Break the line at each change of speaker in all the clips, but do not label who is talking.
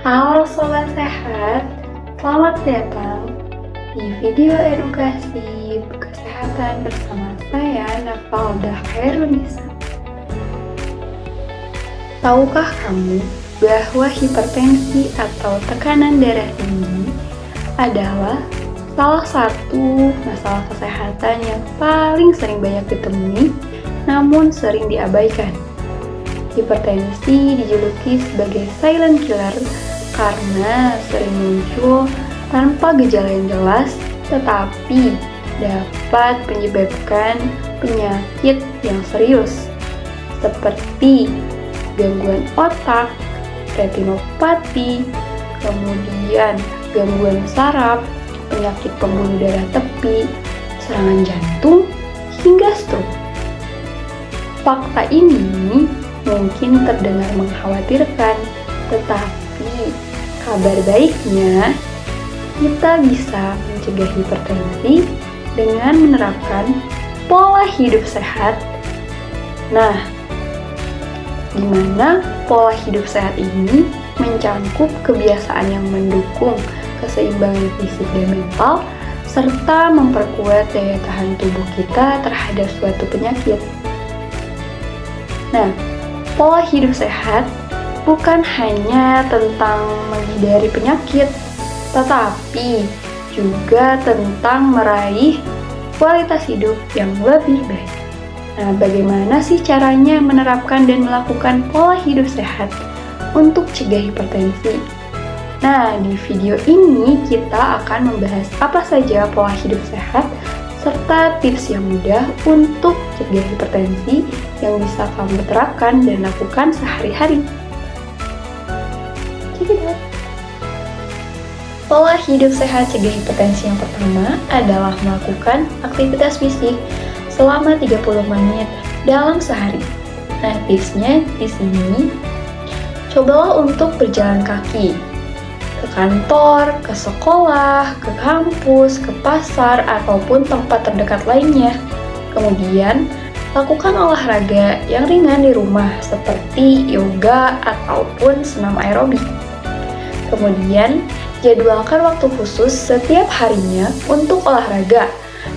Halo Sobat Sehat, selamat datang di video edukasi kesehatan bersama saya Nafalda Khairunisa. Tahukah kamu bahwa hipertensi atau tekanan darah tinggi adalah salah satu masalah kesehatan yang paling sering banyak ditemui namun sering diabaikan? Hipertensi dijuluki sebagai silent killer karena sering muncul tanpa gejala yang jelas, tetapi dapat menyebabkan penyakit yang serius, seperti gangguan otak, retinopati, kemudian gangguan saraf, penyakit pembuluh darah tepi, serangan jantung, hingga stroke. Fakta ini mungkin terdengar mengkhawatirkan, tetapi kabar baiknya, kita bisa mencegah hipertensi dengan menerapkan pola hidup sehat. Nah, di mana pola hidup sehat ini mencakup kebiasaan yang mendukung keseimbangan fisik dan mental, serta memperkuat daya tahan tubuh kita terhadap suatu penyakit. Nah, pola hidup sehat bukan hanya tentang menghindari penyakit, tetapi juga tentang meraih kualitas hidup yang lebih baik. Nah, bagaimana sih caranya menerapkan dan melakukan pola hidup sehat untuk cegah hipertensi? Nah, di video ini kita akan membahas apa saja pola hidup sehat serta tips yang mudah untuk cegah hipertensi yang bisa kamu terapkan dan lakukan sehari-hari. Pola hidup sehat cegah hipertensi yang pertama adalah melakukan aktivitas fisik selama 30 menit dalam sehari. Nah, tipsnya di sini, cobalah untuk berjalan kaki ke kantor, ke sekolah, ke kampus, ke pasar, ataupun tempat terdekat lainnya. Kemudian, lakukan olahraga yang ringan di rumah seperti yoga ataupun senam aerobik. Kemudian, jadwalkan waktu khusus setiap harinya untuk olahraga,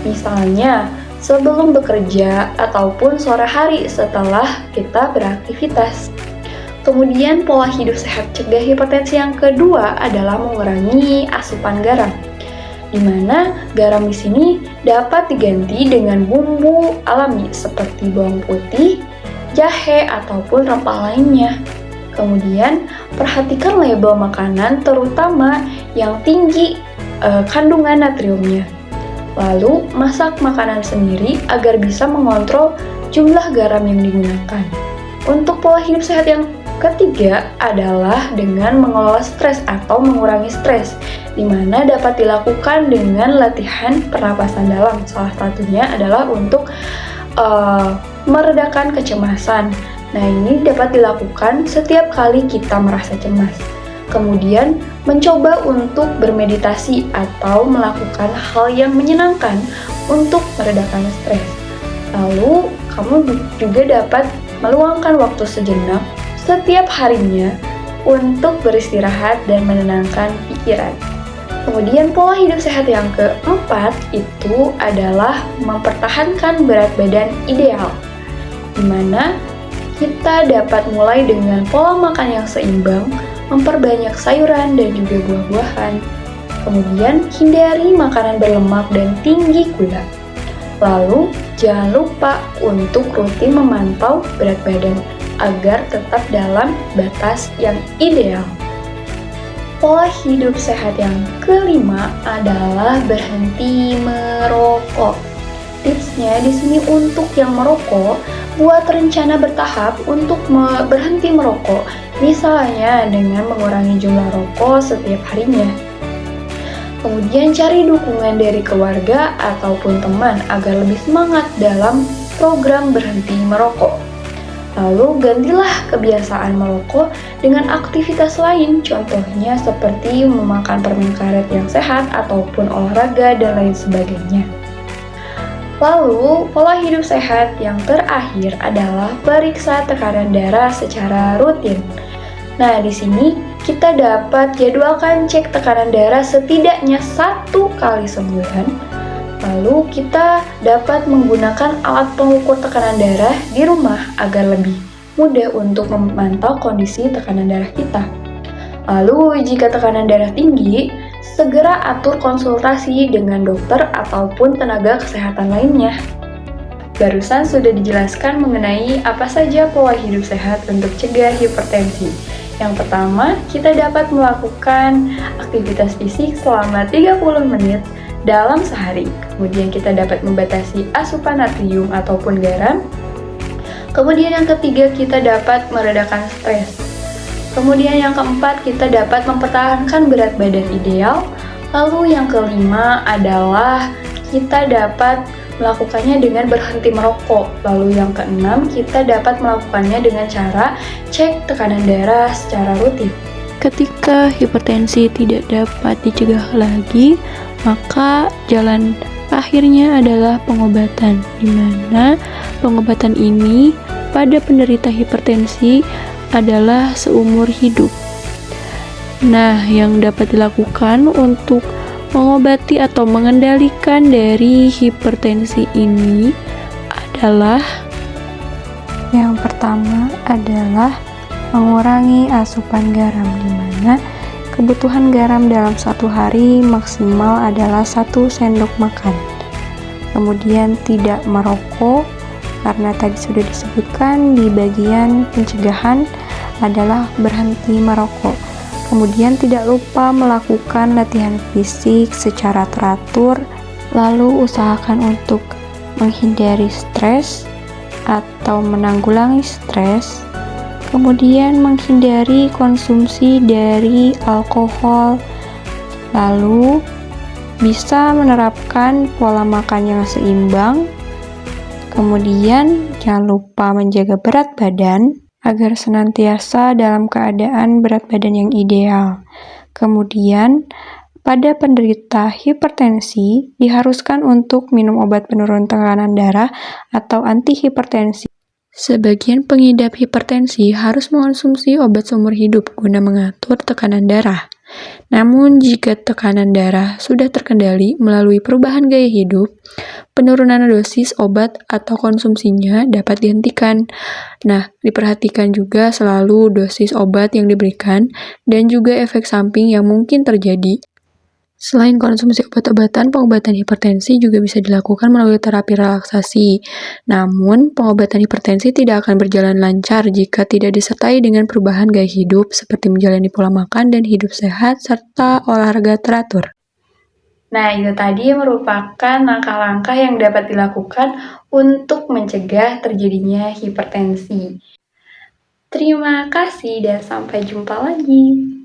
misalnya sebelum bekerja ataupun sore hari setelah kita beraktivitas. Kemudian, pola hidup sehat cegah hipertensi yang kedua adalah mengurangi asupan garam, di mana garam di sini dapat diganti dengan bumbu alami seperti bawang putih, jahe, ataupun rempah lainnya. Kemudian, perhatikan label makanan terutama yang tinggi kandungan natriumnya. Lalu, masak makanan sendiri agar bisa mengontrol jumlah garam yang digunakan. Untuk pola hidup sehat yang ketiga adalah dengan mengelola stres atau mengurangi stres, di mana dapat dilakukan dengan latihan pernapasan dalam. Salah satunya adalah untuk meredakan kecemasan. Nah, ini dapat dilakukan setiap kali kita merasa cemas. Kemudian, mencoba untuk bermeditasi atau melakukan hal yang menyenangkan untuk meredakan stres. Lalu, kamu juga dapat meluangkan waktu sejenak setiap harinya untuk beristirahat dan menenangkan pikiran. Kemudian, pola hidup sehat yang keempat itu adalah mempertahankan berat badan ideal, di mana kita dapat mulai dengan pola makan yang seimbang, memperbanyak sayuran dan juga buah-buahan. Kemudian, hindari makanan berlemak dan tinggi gula. Lalu, jangan lupa untuk rutin memantau berat badan agar tetap dalam batas yang ideal. Pola hidup sehat yang kelima adalah berhenti merokok. Tipsnya di sini untuk yang merokok, buat rencana bertahap untuk berhenti merokok, misalnya dengan mengurangi jumlah rokok setiap harinya. Kemudian cari dukungan dari keluarga ataupun teman agar lebih semangat dalam program berhenti merokok. Lalu gantilah kebiasaan merokok dengan aktivitas lain, contohnya seperti memakan permen karet yang sehat ataupun olahraga dan lain sebagainya. Lalu, pola hidup sehat yang terakhir adalah periksa tekanan darah secara rutin. Nah, di sini kita dapat jadwalkan cek tekanan darah setidaknya 1 kali sebulan. Lalu kita dapat menggunakan alat pengukur tekanan darah di rumah agar lebih mudah untuk memantau kondisi tekanan darah kita. Lalu jika tekanan darah tinggi, segera atur konsultasi dengan dokter ataupun tenaga kesehatan lainnya. Barusan sudah dijelaskan mengenai apa saja pola hidup sehat untuk cegah hipertensi. Yang pertama, kita dapat melakukan aktivitas fisik selama 30 menit dalam sehari. Kemudian kita dapat membatasi asupan natrium ataupun garam. Kemudian yang ketiga, kita dapat meredakan stres. Kemudian yang keempat, kita dapat mempertahankan berat badan ideal. Lalu yang kelima adalah kita dapat melakukannya dengan berhenti merokok. Lalu yang keenam, kita dapat melakukannya dengan cara cek tekanan darah secara rutin.
Ketika hipertensi tidak dapat dicegah lagi, maka jalan akhirnya adalah pengobatan, di mana pengobatan ini pada penderita hipertensi adalah seumur hidup. Nah, yang dapat dilakukan untuk mengobati atau mengendalikan dari hipertensi ini adalah yang pertama adalah mengurangi asupan garam, di mana kebutuhan garam dalam satu hari maksimal adalah 1 sendok makan. Kemudian tidak merokok, karena tadi sudah disebutkan di bagian pencegahan adalah berhenti merokok. Kemudian tidak lupa melakukan latihan fisik secara teratur, lalu usahakan untuk menghindari stres atau menanggulangi stres. Kemudian menghindari konsumsi dari alkohol, lalu bisa menerapkan pola makan yang seimbang. Kemudian jangan lupa menjaga berat badan agar senantiasa dalam keadaan berat badan yang ideal. Kemudian pada penderita hipertensi diharuskan untuk minum obat penurun tekanan darah atau antihipertensi. Sebagian pengidap hipertensi harus mengonsumsi obat seumur hidup guna mengatur tekanan darah. Namun, jika tekanan darah sudah terkendali melalui perubahan gaya hidup, penurunan dosis obat atau konsumsinya dapat dihentikan. Nah, diperhatikan juga selalu dosis obat yang diberikan dan juga efek samping yang mungkin terjadi. Selain konsumsi obat-obatan, pengobatan hipertensi juga bisa dilakukan melalui terapi relaksasi. Namun, pengobatan hipertensi tidak akan berjalan lancar jika tidak disertai dengan perubahan gaya hidup seperti menjalani pola makan dan hidup sehat serta olahraga teratur.
Nah, itu tadi merupakan langkah-langkah yang dapat dilakukan untuk mencegah terjadinya hipertensi. Terima kasih dan sampai jumpa lagi.